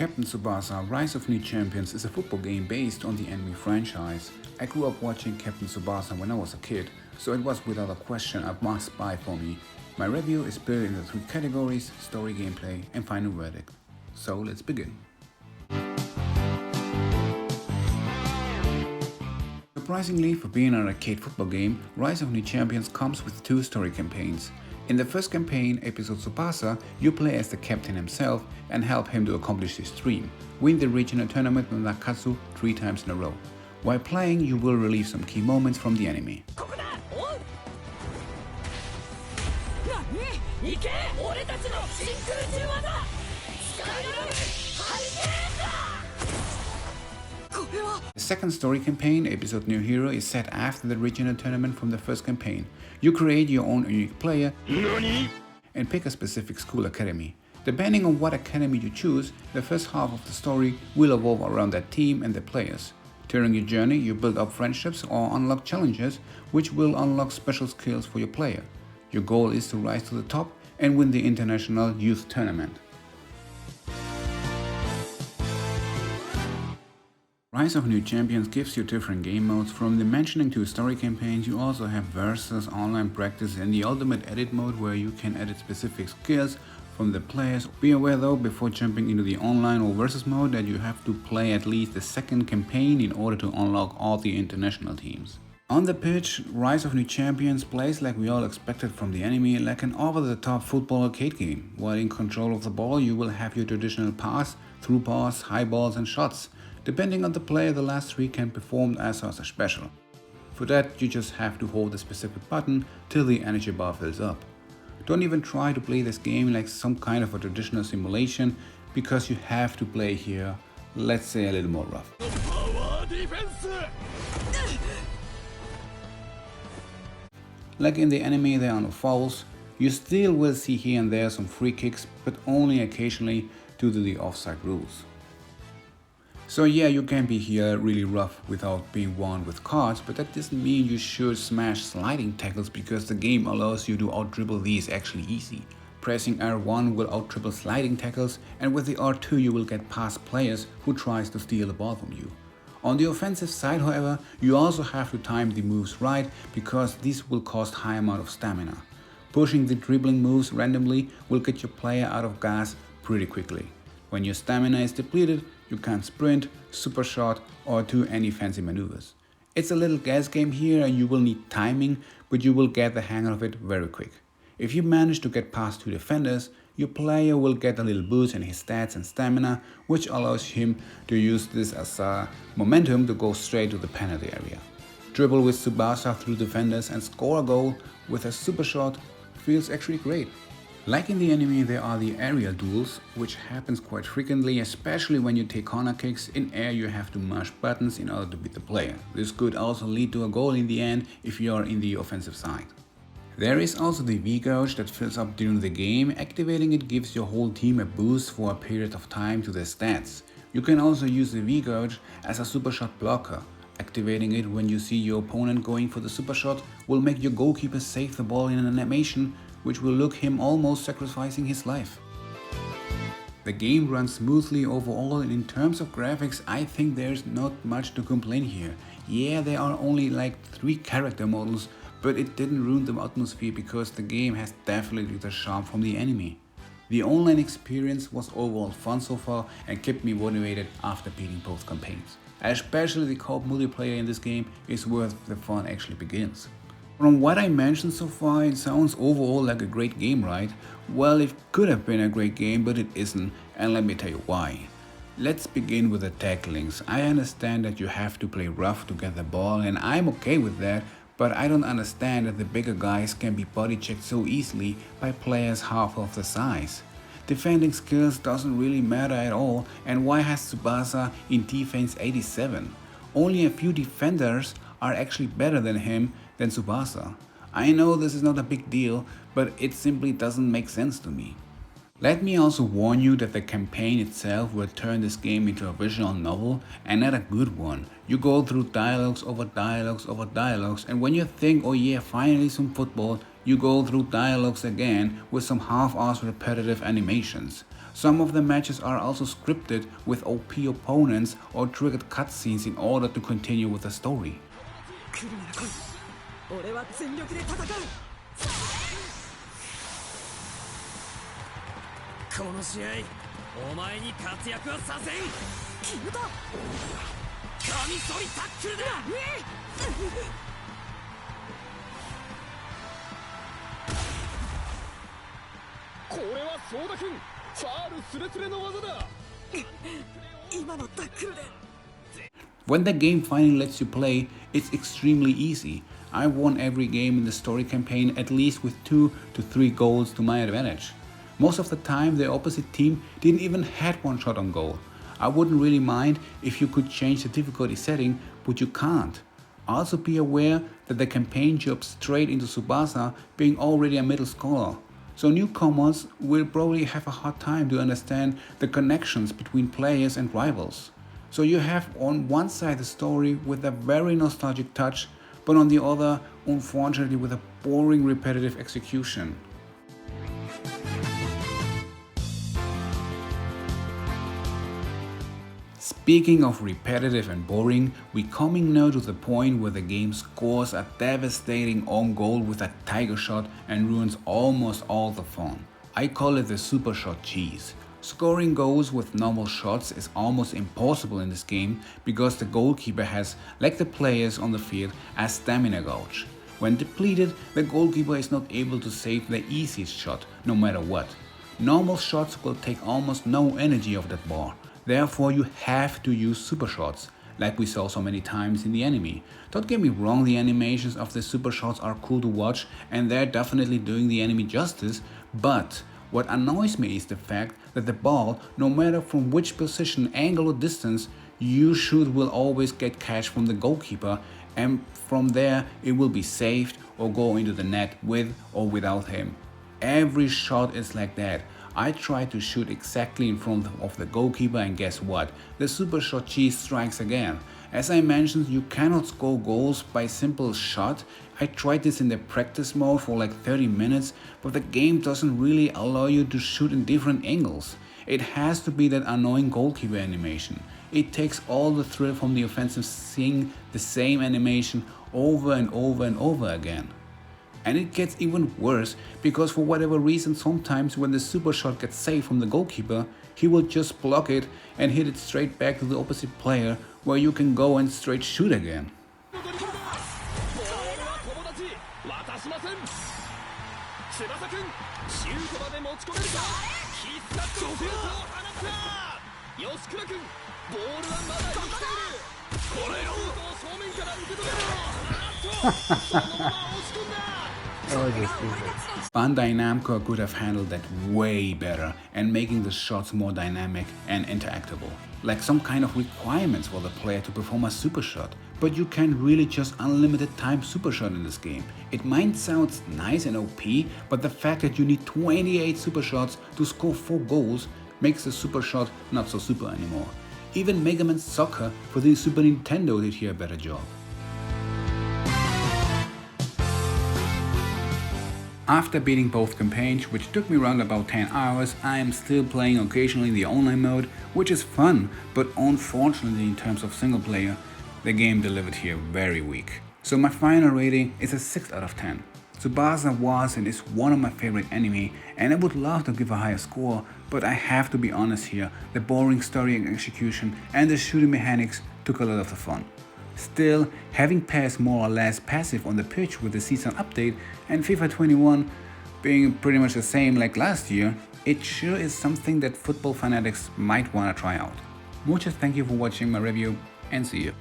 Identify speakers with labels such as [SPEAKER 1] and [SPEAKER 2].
[SPEAKER 1] Captain Tsubasa Rise of New Champions is a football game based on the anime franchise. I grew up watching Captain Tsubasa when I was a kid, so it was without a question a must buy for me. My review is split into 3 categories: story, gameplay and final verdict. So let's begin. Surprisingly, for being an arcade football game, Rise of New Champions comes with 2 story campaigns. In the first campaign, episode Tsubasa, you play as the captain himself and help him to accomplish his dream: win the regional tournament with Nakatsu 3 times in a row. While playing, you will relive some key moments from the anime. The second story campaign, episode New Hero, is set after the regional tournament from the first campaign. You create your own unique player and pick a specific school academy. Depending on what academy you choose, the first half of the story will evolve around that team and the players. During your journey, you build up friendships or unlock challenges, which will unlock special skills for your player. Your goal is to rise to the top and win the international youth tournament. Rise of New Champions gives you different game modes. From the mentioning 2 story campaigns, you also have versus, online practice and the ultimate edit mode, where you can edit specific skills from the players. Be aware though, before jumping into the online or versus mode, that you have to play at least the second campaign in order to unlock all the international teams. On the pitch, Rise of New Champions plays like we all expected from the anime, like an over-the-top football arcade game. While in control of the ball, you will have your traditional pass, through pass, high balls and shots. Depending on the player, the last 3 can perform as a special. For that, you just have to hold a specific button till the energy bar fills up. Don't even try to play this game like some kind of a traditional simulation, because you have to play here, let's say, a little more rough. Like in the anime, there are no fouls. You still will see here and there some free kicks, but only occasionally due to the offside rules. So yeah, you can be here really rough without being warned with cards, but that doesn't mean you should smash sliding tackles, because the game allows you to out-dribble these actually easy. Pressing R1 will out-dribble sliding tackles, and with the R2 you will get past players who tries to steal the ball from you. On the offensive side, however, you also have to time the moves right, because these will cost high amount of stamina. Pushing the dribbling moves randomly will get your player out of gas pretty quickly. When your stamina is depleted, you can't sprint, super shot or do any fancy maneuvers. It's a little gas game here and you will need timing, but you will get the hang of it very quick. If you manage to get past 2 defenders, your player will get a little boost in his stats and stamina, which allows him to use this as a momentum to go straight to the penalty area. Dribble with Tsubasa through defenders and score a goal with a super shot feels actually great. Like in the anime, there are the aerial duels, which happens quite frequently, especially when you take corner kicks. In air you have to mash buttons in order to beat the player. This could also lead to a goal in the end if you are in the offensive side. There is also the V-gauge that fills up during the game. Activating it gives your whole team a boost for a period of time to their stats. You can also use the V-gauge as a super shot blocker. Activating it when you see your opponent going for the super shot will make your goalkeeper save the ball in an animation, which will look him almost sacrificing his life. The game runs smoothly overall, and in terms of graphics, I think there's not much to complain here. Yeah, there are only like 3 character models, but it didn't ruin the atmosphere, because the game has definitely the charm from the anime. The online experience was overall fun so far and kept me motivated after beating both campaigns. Especially the co-op multiplayer in this game is where the fun actually begins. From what I mentioned so far, it sounds overall like a great game, right? Well, it could have been a great game, but it isn't, and let me tell you why. Let's begin with the tacklings. I understand that you have to play rough to get the ball, and I'm okay with that, but I don't understand that the bigger guys can be body checked so easily by players half of the size. Defending skills doesn't really matter at all, and why has Tsubasa in defense 87? Only a few defenders are actually better than him than Tsubasa. I know this is not a big deal, but it simply doesn't make sense to me. Let me also warn you that the campaign itself will turn this game into a visual novel, and not a good one. You go through dialogues over dialogues over dialogues, and when you think, oh yeah, finally some football, you go through dialogues again with some half-assed repetitive animations. Some of the matches are also scripted with OP opponents or triggered cutscenes in order to continue with the story.
[SPEAKER 2] 来るなら来い。俺は全力で戦う。この試合、お前に活躍はさせん。決めた。カミソリタックルだ。これはソーダ君、ファールスレスレの技だ。今のタックルで。
[SPEAKER 1] When the game finally lets you play, it's extremely easy. I won every game in the story campaign at least with 2 to 3 goals to my advantage. Most of the time the opposite team didn't even had one shot on goal. I wouldn't really mind if you could change the difficulty setting, but you can't. Also be aware that the campaign jumps straight into Tsubasa being already a middle scholar. So newcomers will probably have a hard time to understand the connections between players and rivals. So you have on one side the story with a very nostalgic touch, but on the other, unfortunately, with a boring repetitive execution. Speaking of repetitive and boring, we're coming now to the point where the game scores a devastating own goal with a tiger shot and ruins almost all the fun. I call it the super shot cheese. Scoring goals with normal shots is almost impossible in this game because the goalkeeper has, like the players on the field, a stamina gauge. When depleted, the goalkeeper is not able to save the easiest shot, no matter what. Normal shots will take almost no energy of that bar. Therefore, you have to use super shots, like we saw so many times in the anime. Don't get me wrong, the animations of the super shots are cool to watch and they're definitely doing the anime justice, but what annoys me is the fact that the ball, no matter from which position, angle or distance you shoot, will always get catch from the goalkeeper, and from there it will be saved or go into the net with or without him. Every shot is like that. I try to shoot exactly in front of the goalkeeper and guess what? The super shot cheese strikes again. As I mentioned, you cannot score goals by simple shot. I tried this in the practice mode for like 30 minutes, but the game doesn't really allow you to shoot in different angles. It has to be that annoying goalkeeper animation. It takes all the thrill from the offensive seeing the same animation over and over and over again. And it gets even worse because for whatever reason sometimes when the super shot gets saved from the goalkeeper, he will just block it and hit it straight back to the opposite player where you can go and straight shoot again. Bandai Namco could have handled that way better and making the shots more dynamic and interactable. Like some kind of requirements for the player to perform a super shot. But you can really just unlimited time super shot in this game. It might sound nice and OP, but the fact that you need 28 super shots to score 4 goals makes the super shot not so super anymore. Even Mega Man Soccer for the Super Nintendo did here a better job. After beating both campaigns, which took me around about 10 hours, I am still playing occasionally the online mode, which is fun, but unfortunately in terms of single player, the game delivered here very weak. So my final rating is a 6 out of 10. Tsubasa was and is one of my favorite anime, and I would love to give a higher score, but I have to be honest here, the boring story and execution and the shooting mechanics took a lot of the fun. Still, having PES more or less passive on the pitch with the season update and FIFA 21 being pretty much the same like last year, it sure is something that football fanatics might wanna try out. Muchas thank you for watching my review and see you.